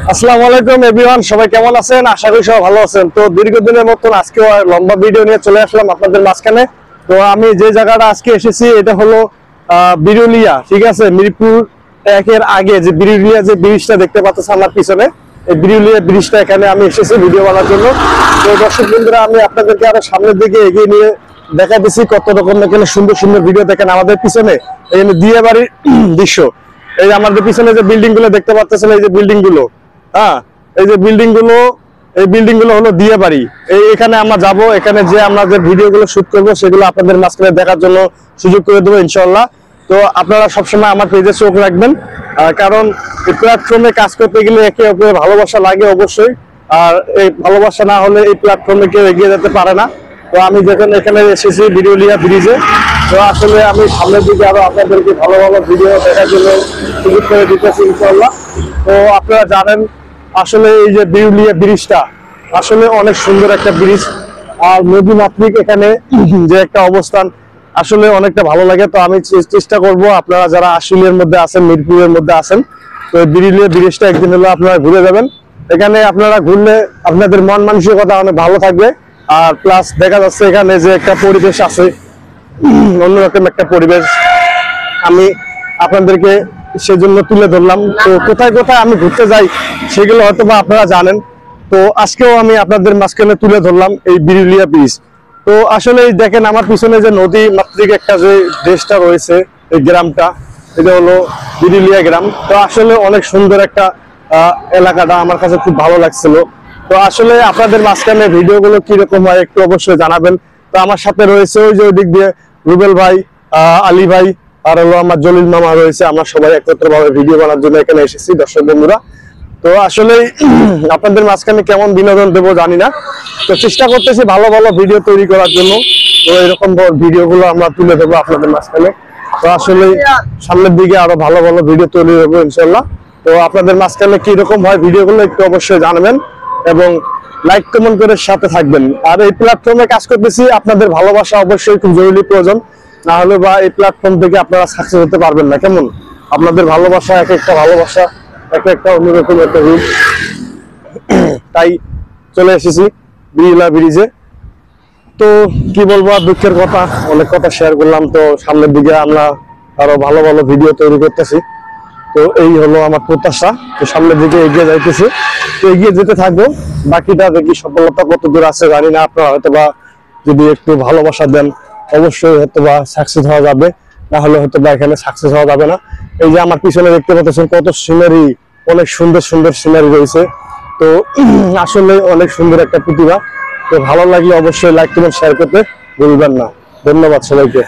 আসসালামু আলাইকুম এভরিওয়ান, সবাই কেমন আছেন? আশা করি সবাই ভালো আছেন। তো দীর্ঘদিনের মতন আজকে লম্বা ভিডিও নিয়ে চলে আসলাম আপনাদের মাঝখানে। তো আমি যে জায়গাটা আজকে এসেছি এটা হলো বিরুলিয়া, ঠিক আছে? মিরপুর 1-এর আগে যে বিরুলিয়া যে ব্রিজটা দেখতে পাচ্ছেন আমার পিছনে, এই বিরুলিয়া ব্রিজটা এখানে আমি এসেছি ভিডিও বানার জন্য। তো দর্শক বন্ধুরা, আমি আপনাদেরকে আরো সামনের দিকে এগিয়ে নিয়ে দেখাতেছি কত রকম এখানে সুন্দর সুন্দর ভিডিও। দেখেন আমাদের পিছনে এখানে দিয়ে বাড়ির দৃশ্য। এই যে আমাদের পিছনে যে বিল্ডিং গুলো দেখতে পাচ্ছেন, এই যে বিল্ডিং গুলো, হ্যাঁ, এই যে বিল্ডিং গুলো, এই বিল্ডিং গুলো হলো দিয়ে বাড়ি। এখানে আমরা যাব, এখানে যে আমরা যে ভিডিও গুলো শুট করবো সেগুলো আপনাদের মাঝখানে দেখার জন্য সুযোগ করে দেবো ইনশাল্লাহ। তো আপনারা সবসময় আমার পেজে চোখ রাখবেন, কারণ এই প্ল্যাটফর্মে কাজ করতে গেলে একে অপরের ভালোবাসা লাগে অবশ্যই। আর এই ভালোবাসা না হলে এই প্ল্যাটফর্মে কেউ এগিয়ে যেতে পারে না। তো আমি যখন এখানে এসেছি বিরুলিয়া ব্রিজে, তো আসলে আমি সামনের দিকে আরো আপনাদেরকে ভালো ভালো ভিডিও দেখার জন্য সুযোগ করে দিতেছি ইনশাল্লাহ। তো আপনারা জানেন আসলে এই যে বিরুলিয়া ব্রিজটা আসলে অনেক সুন্দর একটা ব্রিজ, আর নদী মাতৃক এখানে যে একটা অবস্থান আসলে অনেকটা ভালো লাগে। তো আমি চেষ্টা করব, আপনারা যারা আশুলিয়ার মধ্যে আছেন, মিরপুরের মধ্যে আছেন, তো বিরুলিয়া ব্রিজটা একদিন হলো আপনারা ঘুরে যাবেন। এখানে আপনারা ঘুরলে আপনাদের মন মানসিকতা অনেক ভালো থাকবে। আর প্লাস দেখা যাচ্ছে এখানে যে একটা পরিবেশ আছে, অন্যরকম একটা পরিবেশ আমি আপনাদেরকে সেজন্য তুলে ধরলাম। তো কোথায় কোথায় আমি ঘুরতে যাই সেগুলো হয়তো বা আপনারা জানেন। তো আজকেও আমি আপনাদের মাঝখানে তুলে ধরলাম এই বিরুলিয়া ব্রিজ। তো আসলে দেখেন আমার পিছনে যে নদী মাতৃক একটা যে দেশটা রয়েছে, এই গ্রামটা, এটা হলো বিরুলিয়া গ্রাম। তো আসলে অনেক সুন্দর একটা এলাকাটা আমার কাছে খুব ভালো লাগছিল। তো আসলে আপনাদের মাঝখানে ভিডিওগুলো কিরকম হয় একটু অবশ্যই জানাবেন। তো আমার সাথে রয়েছে ওই যে ওই দিক দিয়ে রুবেল ভাই, আলী ভাই, আর হলো আমার জলিল মামা রয়েছে। আমরা সবাই একত্র ভাবে ভিডিও বানার জন্য এখানে এসেছি দর্শক বন্ধুরা। তো আসলে আপনাদের মাঝখানে কেমন বিনোদন দেবো জানি না, তো চেষ্টা করতেছি ভালো ভালো ভিডিও তৈরি করার জন্য। তো এরকম ভিডিও গুলো আমরা তুলে দেবো আপনাদের মাঝখানে। তো আসলে সামনের দিকে আরো ভালো ভালো ভিডিও তৈরি হবে ইনশাল্লাহ। তো আপনাদের মাঝখানে কিরকম হয় ভিডিও গুলো একটু অবশ্যই জানাবেন এবং লাইক কমেন্ট করে সাথে থাকবেন। আর এই প্ল্যাটফর্মে কাজ করতেছি, আপনাদের ভালোবাসা অবশ্যই খুব জরুরি প্রয়োজন, না হলে বা এই প্ল্যাটফর্ম থেকে আপনারা সাকসেস হতে পারবেন না। কেমন আপনাদের ভালোবাসা, এক একটা ভালোবাসা এক একটা অন্যরকম একটা রূপ। তাই চলে এসেছি বিরুলিয়া ব্রিজে। তো কি বলবো, আর দুঃখের কথা, অনেক কথা শেয়ার করলাম। তো সামনের দিকে আমরা আরো ভালো ভালো ভিডিও তৈরি করতেছি। তো এই হলো আমার প্রত্যাশা, তো সামনের দিকে এগিয়ে যাইতেছি, তো এগিয়ে যেতে থাকবো। বাকিটা দেখি সফলতা কত দূর আছে জানি না। আপনারা হয়তো বা যদি একটু ভালোবাসা দেন অবশ্যই হয়তো বা সাকসেস হওয়া যাবে, না হলে হয়তো বা এখানে সাকসেস হওয়া যাবে না। এই যে আমার পিছনে দেখতে পাচ্ছেন কত সিনারি, অনেক সুন্দর সুন্দর সিনারি রয়েছে। তো আসলে অনেক সুন্দর একটা প্রতিভা। তো ভালো লাগলে অবশ্যই লাইক কমেন্ট শেয়ার করতে ভুলবেন না। ধন্যবাদ সবাইকে।